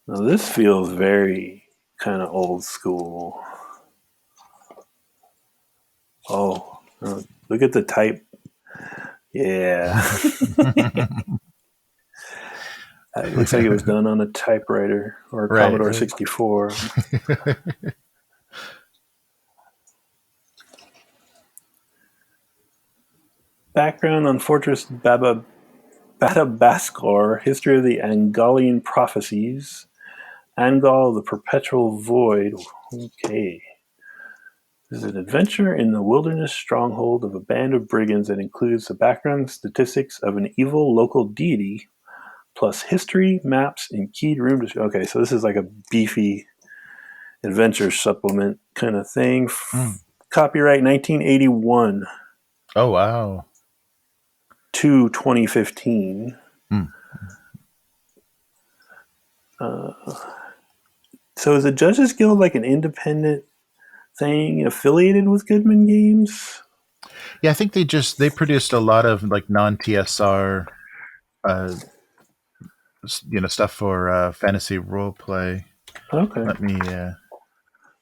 this feels very kind of old school. Oh, look at the type. Yeah. It looks like it was done on a typewriter or a Commodore 64. Background on Fortress Badabaskor, History of the Angolian Prophecies, Angol, the Perpetual Void. Okay. This is an adventure in the wilderness stronghold of a band of brigands that includes the background statistics of an evil local deity, plus history, maps, and keyed room. Okay, so this is like a beefy adventure supplement kind of thing. Copyright 1981. Oh, wow. To 2015. So is the Judges Guild like an independent thing affiliated with Goodman Games? Yeah, I think they produced a lot of like non-TSR stuff for fantasy role play. Okay. Let me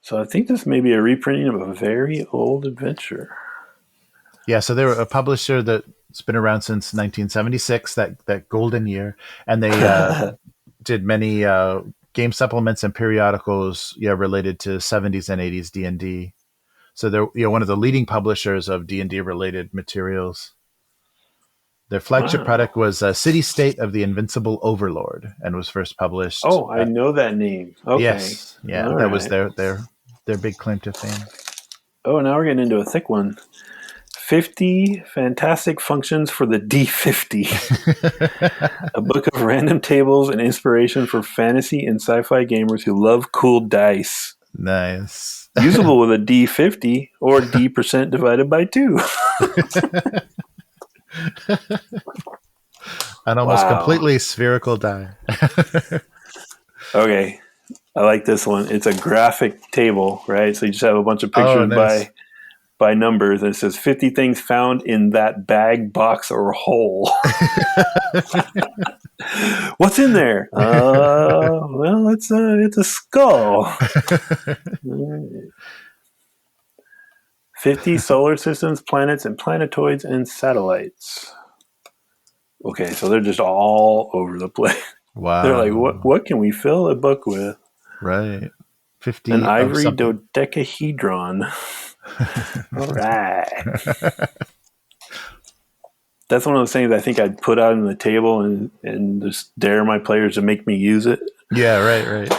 So I think this may be a reprinting of a very old adventure. Yeah, so they were a publisher that's been around since 1976, that golden year, and they did many game supplements and periodicals related to 70s and 80s D&D. So they're one of the leading publishers of D&D related materials. Their flagship product was City State of the Invincible Overlord, and was first published. Oh, I know that name. Okay. Yes, yeah, was their big claim to fame. Oh, now we're getting into a thick one. 50 fantastic functions for the D50. A book of random tables and inspiration for fantasy and sci-fi gamers who love cool dice. Nice. Usable with a D50 or D% divided by 2. An almost completely spherical die. Okay. I like this one. It's a graphic table, right? So you just have a bunch of pictures nice. by numbers, and it says 50 things found in that bag, box, or hole. What's in there? Well, it's a skull. 50 solar systems, planets, and planetoids, and satellites. Okay, so they're just all over the place. Wow. They're like, what can we fill a book with? Right. 50 An ivory dodecahedron. All right. That's one of those things I think I'd put out on the table and just dare my players to make me use it. Yeah, right.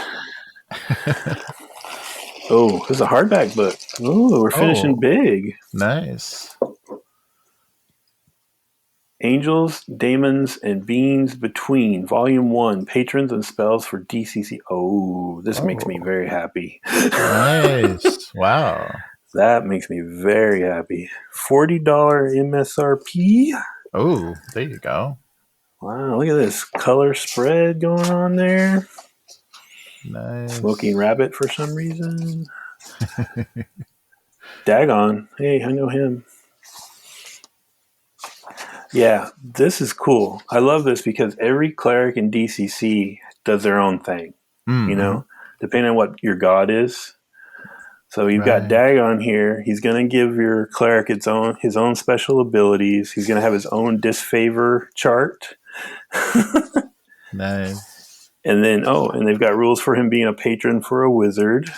Oh, this is a hardback book. Oh, we're finishing big. Nice. Angels, Daemons, and Beings Between, Volume 1, Patrons and Spells for DCC. Oh, this makes me very happy. Nice. Wow. That makes me very happy. $40 MSRP. Oh, there you go. Wow, look at this color spread going on there. Nice. Smoking Rabbit for some reason. Dagon. Hey, I know him. Yeah, this is cool. I love this because every cleric in DCC does their own thing, you know, depending on what your god is. So you've got Dagon here. He's going to give your cleric his own special abilities. He's going to have his own disfavor chart. Nice. And then, and they've got rules for him being a patron for a wizard.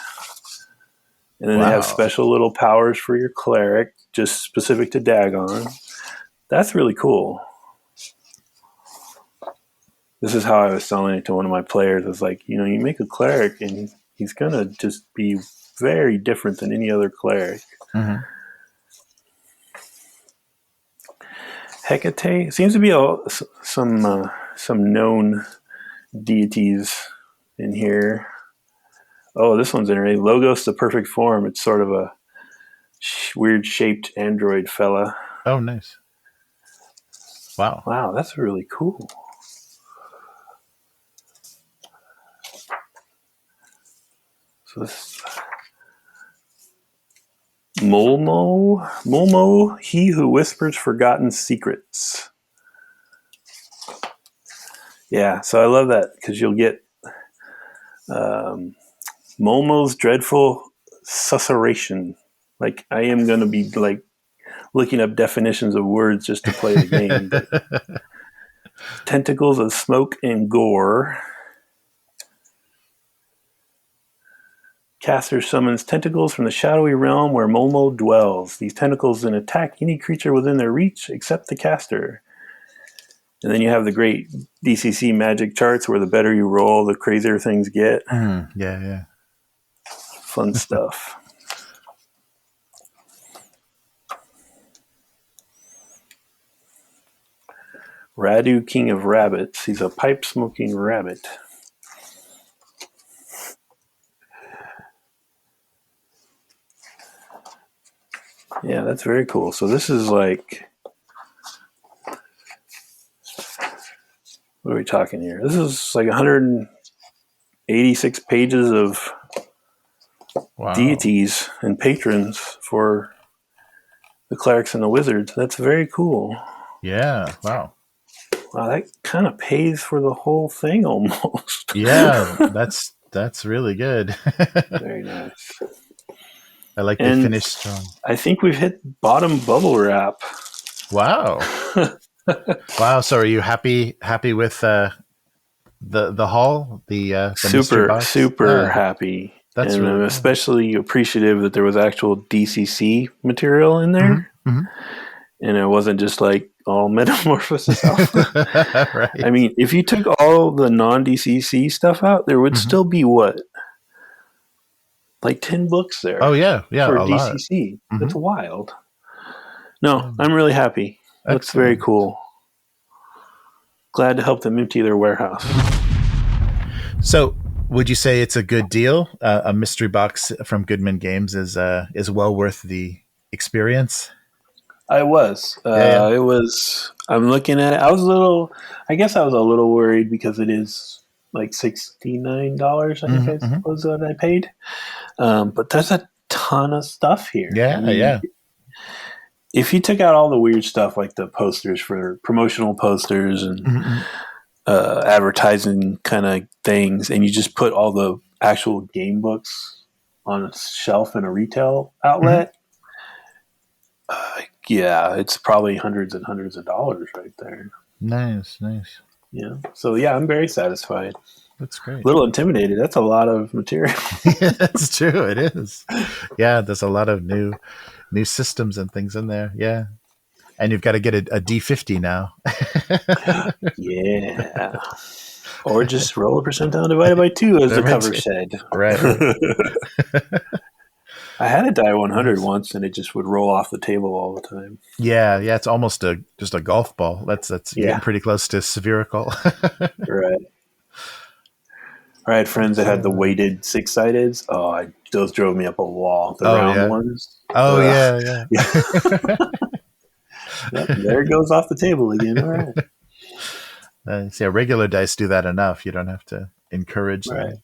And then they have special little powers for your cleric, just specific to Dagon. That's really cool. This is how I was selling it to one of my players. It's like, you make a cleric and he's going to just be very different than any other cleric. Mm-hmm. Hecate seems to be some known deities in here. Oh, this one's interesting. Logos, the perfect form. It's sort of a weird shaped android fella. Oh, nice. Wow, that's really cool. So this Mulmo, he who whispers forgotten secrets. Yeah, so I love that because you'll get Mulmo's dreadful susurration. Like I am going to be like looking up definitions of words just to play the game. But tentacles of smoke and gore. Caster summons tentacles from the shadowy realm where Momo dwells. These tentacles then attack any creature within their reach except the caster. And then you have the great DCC magic charts where the better you roll, the crazier things get. Yeah. Fun stuff. Radu, King of Rabbits. He's a pipe-smoking rabbit. Yeah, that's very cool. So this is like, what are we talking here? This is like 186 pages of deities and patrons for the clerics and the wizards. That's very cool. Yeah, wow. Wow, that kind of pays for the whole thing almost. Yeah, that's really good. Very nice. I like the finish strong. I think we've hit bottom bubble wrap. Wow. Wow. So are you happy with the haul? The super happy. That's and really I'm especially appreciative that there was actual DCC material in there. Mm-hmm. And it wasn't just like all Metamorphosis Alpha. Right. I mean, if you took all the non-DCC stuff out, there would still be what? Like 10 books there. Oh, yeah. Yeah. For a DCC. lot. That's wild. No, I'm really happy. Looks very Excellent. cool. Glad to help them empty their warehouse. So, would you say it's a good deal? A mystery box from Goodman Games is well worth the experience. I was. Yeah, yeah. It was. I'm looking at it. I guess I was a little worried because it is like $69. I think Mm-hmm, mm-hmm. was what I paid. But there's a ton of stuff here. I Yeah, mean, yeah. if you took out all the weird stuff like the posters for promotional posters and Mm-hmm. advertising kind of things, and you just put all the actual game books on a shelf in a retail Mm-hmm. outlet, yeah, it's probably hundreds and hundreds of dollars right there. Nice, nice. Yeah. So yeah, I'm very satisfied. That's A great. little intimidated. That's a lot of material. Yeah, that's true. It is. Yeah, there's a lot of new systems and things in there. Yeah, and you've got to get a D50 now. Yeah. Or just roll a percentile divided by 2, as the cover said. Right, right. I had a die 100 Nice. once, and it just would roll off the table all the time. Yeah, yeah. It's almost just a golf ball. That's you're Yeah. getting pretty close to spherical. Right. I had friends that had the weighted 6-sideds. Oh, those drove me up a wall. The round ones. Oh, Ugh. yeah. Yep, there it goes off the table again. All right. Yeah, regular dice do that enough. You don't have to encourage Right.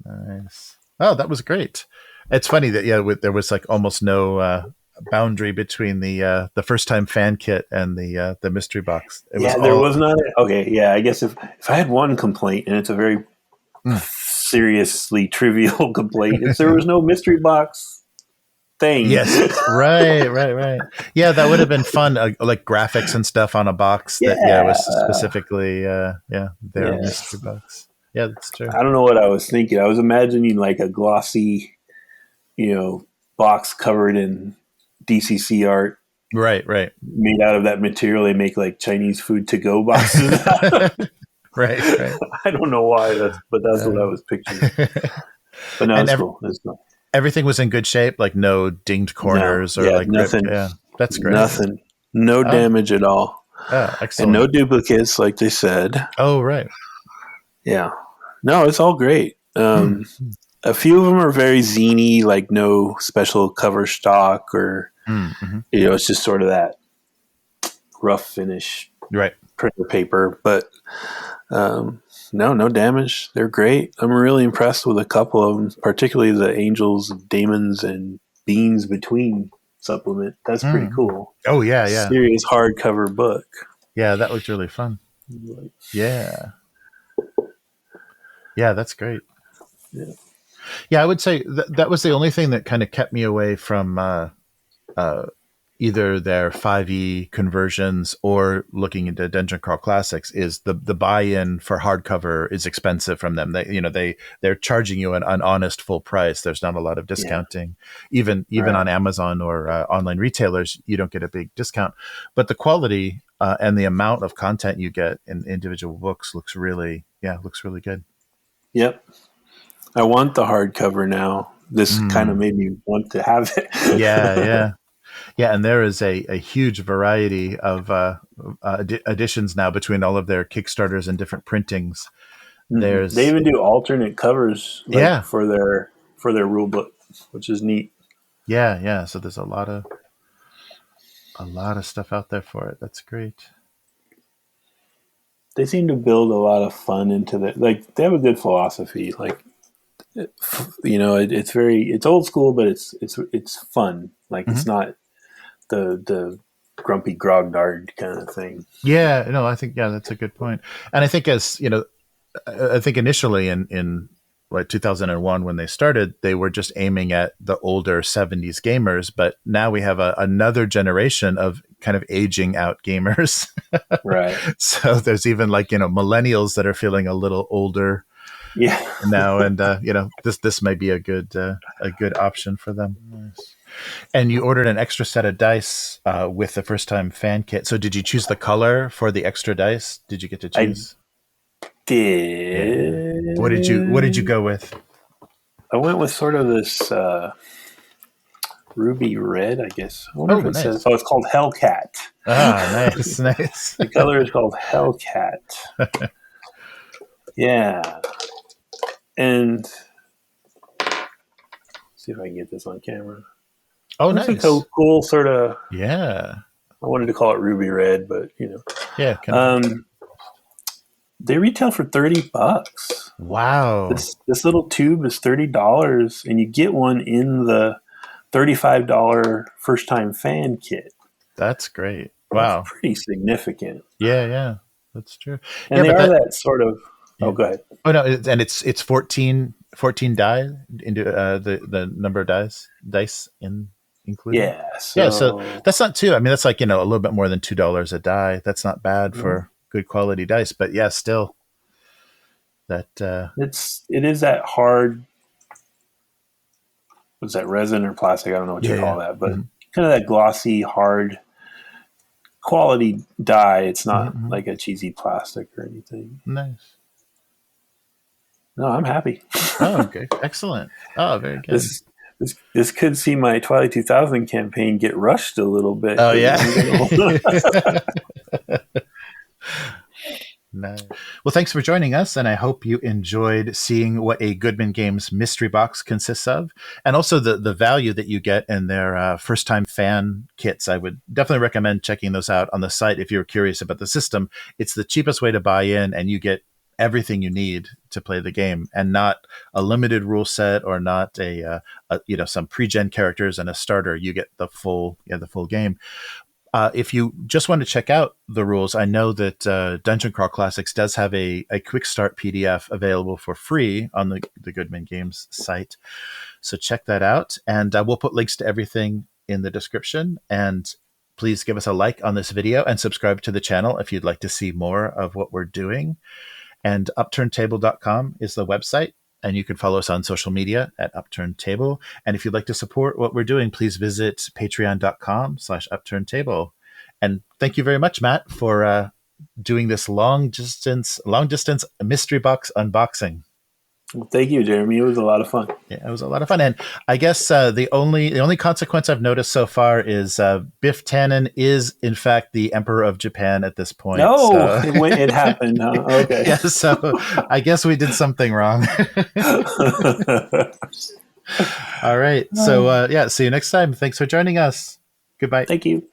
them. Nice. Oh, that was great. It's funny that there was like almost no boundary between the first time fan kit and the mystery box. There was not. Okay, yeah. I guess if I had one complaint, and it's a very seriously trivial complaint, if there was no mystery box thing. Yes, right. Yeah, that would have been fun, like graphics and stuff on a box that was specifically their mystery box. Yeah, that's true. I don't know what I was thinking. I was imagining like a glossy, box covered in DCC art. Right. Made out of that material they make like Chinese food to go boxes. Right. I don't know why, but that's what I was picturing. But no, it's cool. It's cool. Everything was in good shape, like no dinged corners nothing. Yeah, that's great. Nothing. No damage at all. Oh, excellent. And no duplicates, like they said. Oh, right. Yeah. No, it's all great. A few of them are very zany, like no special cover stock or, it's just sort of that rough finish printer paper. But no damage. They're great. I'm really impressed with a couple of them, particularly the Angels, Daemons, and Beans Between supplement. That's pretty cool. Oh, yeah. Serious hardcover book. Yeah, that looked really fun. Yeah. Yeah, that's great. Yeah, I would say that was the only thing that kind of kept me away from either their 5e conversions or looking into Dungeon Crawl Classics is the buy-in for hardcover is expensive from them. They're charging you an honest full price. There's not a lot of discounting. Even on Amazon or online retailers, you don't get a big discount. But the quality and the amount of content you get in individual books looks really good. Yep. I want the hardcover now. This kind of made me want to have it. Yeah, and there is a huge variety of additions now between all of their Kickstarters and different printings. They even do alternate covers for their rulebook, which is neat. Yeah. So there's a lot of stuff out there for it. That's great. They seem to build a lot of fun into that. Like they have a good philosophy. Like it's old school, but it's fun. Like it's not the grumpy grognard kind of thing. Yeah, no, I think that's a good point. And I think I think initially in like 2001 when they started, they were just aiming at the older 70s gamers, but now we have another generation of kind of aging out gamers. Right. So there's even like millennials that are feeling a little older. Yeah. Now and this may be a good option for them. Nice. And you ordered an extra set of dice with the first time fan kit. So did you choose the color for the extra dice? Did you get to choose? I did. Yeah. What did you go with? I went with sort of this ruby red, I guess. I wonder Oh, if it nice. says. Oh, it's called Hellcat. Ah, nice, nice. The color is called Hellcat. Yeah, and see if I can get this on camera. Oh, That's nice. a cool sort of. Yeah. I wanted to call it ruby red, but Yeah. Kind of. They retail for $30. Wow. This little tube is $30, and you get one in the $35 first time fan kit. That's great. That's Wow. pretty significant. Yeah, yeah. That's true. And Yeah, they but are that sort of. Yeah. Oh, go ahead. Oh no, and it's 14 die into the number of dice included. Yeah. So that's not too. I mean, that's like a little bit more than $2 a die. That's not bad for good quality dice. But yeah, still that it is that hard. Was that resin or plastic? I don't know what you call that, but kind of that glossy, hard quality die. It's not like a cheesy plastic or anything. Nice. No, I'm happy. Oh, okay. Excellent. Oh, very good. This could see my Twilight 2000 campaign get rushed a little bit. Oh, yeah. Nice. Well, thanks for joining us, and I hope you enjoyed seeing what a Goodman Games mystery box consists of, and also the value that you get in their first-time fan kits. I would definitely recommend checking those out on the site if you're curious about the system. It's the cheapest way to buy in, and you get everything you need to play the game, and not a limited rule set or not a some pre-gen characters and a starter. You get the full game. If you just want to check out the rules, I know that Dungeon Crawl Classics does have a quick start PDF available for free on the Goodman Games site. So check that out. And we'll put links to everything in the description. And please give us a like on this video and subscribe to the channel if you'd like to see more of what we're doing. And upturntable.com is the website. And you can follow us on social media at Upturned Table. And if you'd like to support what we're doing, please visit patreon.com/upturnedtable. And thank you very much, Matt, for doing this long distance mystery box unboxing. Well, thank you, Jeremy. It was a lot of fun. Yeah, it was a lot of fun. And I guess the only consequence I've noticed so far is Biff Tannen is, in fact, the Emperor of Japan at this point. No, so. it happened. Huh? Okay. Yeah, so I guess we did something wrong. All right. So, see you next time. Thanks for joining us. Goodbye. Thank you.